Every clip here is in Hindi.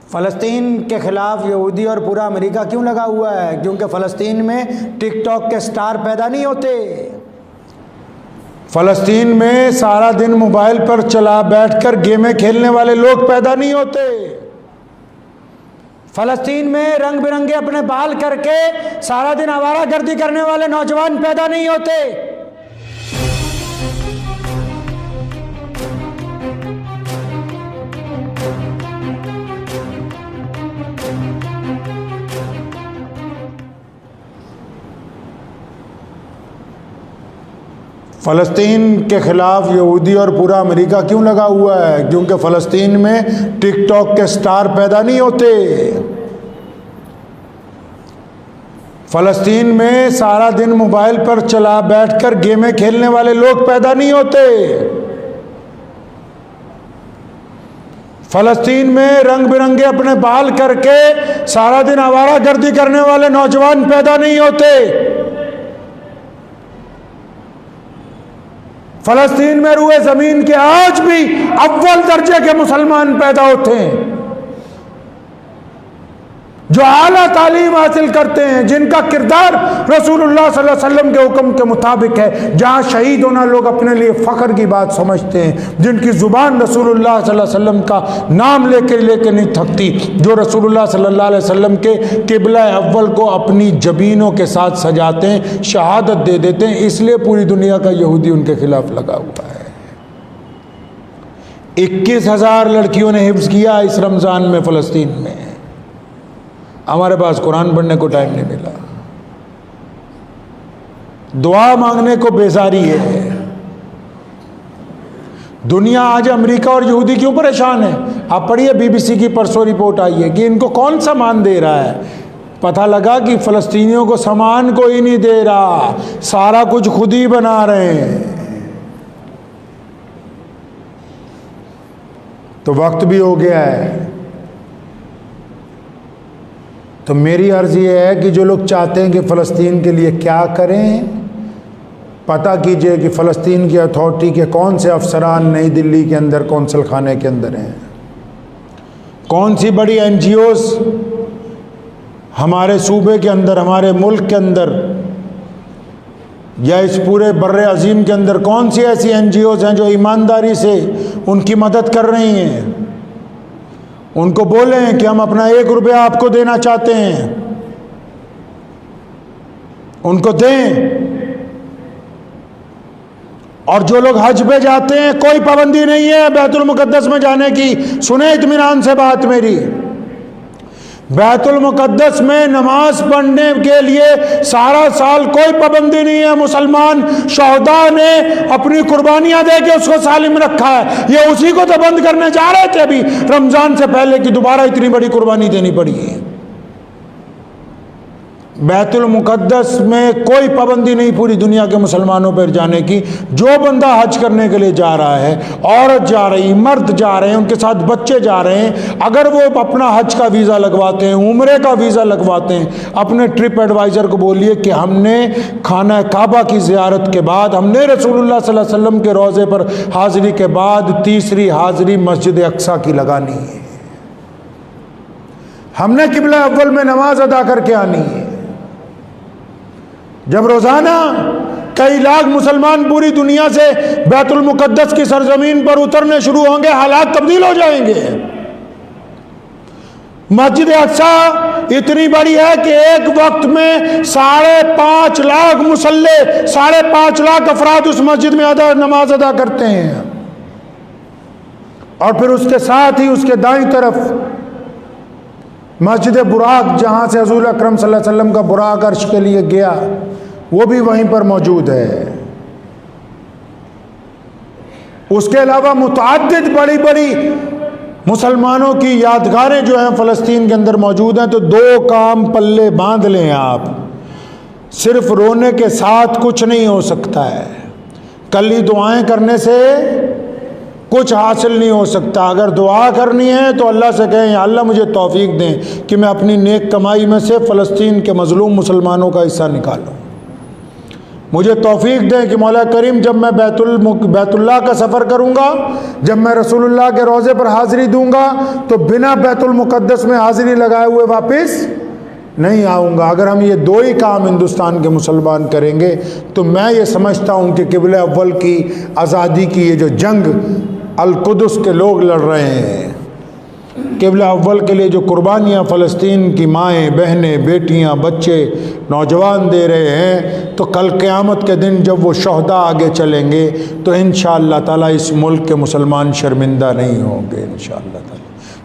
फ़लस्तीन के ख़िलाफ़ यहूदी और पूरा अमेरिका क्यों लगा हुआ है? क्योंकि फ़लस्तीन में टिकटॉक के स्टार पैदा नहीं होते। फ़लस्तीन में सारा दिन मोबाइल पर बैठकर गेमें खेलने वाले लोग पैदा नहीं होते। फ़लस्तीन में रंग बिरंगे अपने बाल करके सारा दिन आवारागर्दी करने वाले नौजवान पैदा नहीं होते। फ़लस्तीन के ख़िलाफ़ यहूदी और पूरा अमेरिका क्यों लगा हुआ है? क्योंकि फ़लस्तीन में टिकटॉक के स्टार पैदा नहीं होते। फ़लस्तीन में सारा दिन मोबाइल पर बैठकर गेमें खेलने वाले लोग पैदा नहीं होते। फ़लस्तीन में रंग बिरंगे अपने बाल करके सारा दिन आवारागर्दी करने वाले नौजवान पैदा नहीं होते। फ़लस्तीन में रुए ज़मीन के आज भी अव्वल दर्जे के मुसलमान पैदा होते हैं, जो आला तालीम हासिल करते हैं, जिनका किरदार रसूलुल्लाह सल्लल्लाहु अलैहि वसल्लम के हुक्म के मुताबिक है, जहाँ शहीद होना लोग अपने लिए फ़ख्र की बात समझते हैं, जिनकी ज़ुबान रसूलुल्लाह सल्लल्लाहु अलैहि वसल्लम का नाम लेके नहीं थकती, जो रसूलुल्लाह सल्लल्लाहु अलैहि वसल्लम के क़िबला अव्वल को अपनी जबीनों के साथ सजाते हैं, शहादत दे देते हैं। इसलिए पूरी दुनिया का यहूदी उनके खिलाफ लगा हुआ है। 21,000 लड़कियों ने हिफ्ज़ किया इस रमज़ान में फ़लस्तीन में। हमारे पास कुरान पढ़ने को टाइम नहीं मिला, दुआ मांगने को बेजारी है। दुनिया आज अमेरिका और यहूदी क्यों परेशान है? आप पढ़िए, बीबीसी की परसों रिपोर्ट आई है कि इनको कौन सामान दे रहा है। पता लगा कि फ़लस्तीनियों को सामान कोई नहीं दे रहा, सारा कुछ खुद ही बना रहे हैं। तो वक्त भी हो गया है। तो मेरी अर्ज़ ये है कि जो लोग चाहते हैं कि फ़लस्तीन के लिए क्या करें, पता कीजिए कि फ़लस्तीन की अथॉरिटी के कौन से अफसरान नई दिल्ली के अंदर कौंसल खाने के अंदर हैं, कौन सी बड़ी NGOs हमारे सूबे के अंदर, हमारे मुल्क के अंदर या इस पूरे बर्रे अजीम के अंदर कौन सी ऐसी NGOs हैं जो ईमानदारी से उनकी मदद कर रही हैं। उनको बोलें कि हम अपना 1 रुपया आपको देना चाहते हैं, उनको दें। और जो लोग हज पे जाते हैं, कोई पाबंदी नहीं है बैतुल मुकद्दस में जाने की। सुने इत्मीनान से बात मेरी, बैतुल मुकद्दस में नमाज पढ़ने के लिए सारा साल कोई पाबंदी नहीं है। मुसलमान शहदा ने अपनी कुर्बानियां दे के उसको सालिम रखा है। ये उसी को तो बंद करने जा रहे थे अभी रमजान से पहले कि दोबारा इतनी बड़ी कुर्बानी देनी पड़ी है। बैतुल मुकद्दस में कोई पाबंदी नहीं पूरी दुनिया के मुसलमानों पर जाने की। जो बंदा हज करने के लिए जा रहा है, औरत जा रही, मर्द जा रहे हैं, उनके साथ बच्चे जा रहे हैं, अगर वो अपना हज का वीज़ा लगवाते हैं, उम्रे का वीज़ा लगवाते हैं, अपने ट्रिप एडवाइज़र को बोलिए कि हमने खाना काबा की ज़ियारत के बाद, हमने रसूलुल्लाह सल्लल्लाहु अलैहि वसल्लम के रोज़े पर हाज़िरी के बाद तीसरी हाज़िरी मस्जिद अक्सा की लगानी है। हमने क़िबला अव्वल में नमाज अदा करके आनी है। जब रोज़ाना कई लाख मुसलमान पूरी दुनिया से बैतुल मुकद्दस की सरजमीन पर उतरने शुरू होंगे, हालात तब्दील हो जाएंगे। मस्जिद अक्सा इतनी बड़ी है कि एक वक्त में 5.5 लाख मुसल्ले, 5.5 लाख अफराद उस मस्जिद में नमाज अदा करते हैं। और फिर उसके साथ ही उसके दाईं तरफ मस्जिद बुराक, जहाँ से हज़ूर अकरम सल्लल्लाहु अलैहि वसल्लम का बुराक अर्श के लिए गया, वो भी वहीं पर मौजूद है। उसके अलावा मुतअद्दिद बड़ी बड़ी मुसलमानों की यादगारें जो हैं फ़लस्तीन के अंदर मौजूद हैं। तो 2 काम पल्ले बांध लें आप, सिर्फ रोने के साथ कुछ नहीं हो सकता है। कल्ली दुआएं करने से कुछ हासिल नहीं हो सकता। अगर दुआ करनी है तो अल्लाह से कहें, अल्लाह मुझे तौफीक दें कि मैं अपनी नेक कमाई में से फ़लस्तीन के मज़लूम मुसलमानों का हिस्सा निकालूं। मुझे तौफीक दें कि मौला करीम जब मैं बैतुल्लाह का सफ़र करूँगा, जब मैं रसूलुल्लाह के रोज़े पर हाज़िरी दूँगा तो बिना बैतुल मुक़द्दस में हाज़िरी लगाए हुए वापस नहीं आऊँगा। अगर हम ये दो ही काम हिंदुस्तान के मुसलमान करेंगे तो मैं ये समझता हूँ कि क़िबला अव्वल की आज़ादी की ये जो जंग अल-कुदस के लोग लड़ रहे हैं, क़िबला अव्वल के लिए जो कुर्बानियाँ फ़लस्तीन की माएँ, बहनें, बेटियाँ, बच्चे, नौजवान दे रहे हैं, तो कल क़यामत के दिन जब वो शहदा आगे चलेंगे तो इंशाअल्लाह ताला इस मुल्क के मुसलमान शर्मिंदा नहीं होंगे इंशाअल्लाह ताला।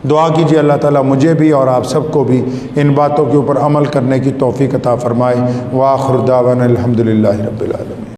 दुआ कीजिए अल्लाह ताला मुझे भी और आप सबको भी इन बातों के ऊपर अमल करने की तौफ़ीक़ अता फ़रमाए। व आख़िर दावाना अल्हम्दुलिल्लाहि रब्बिल आलमीन।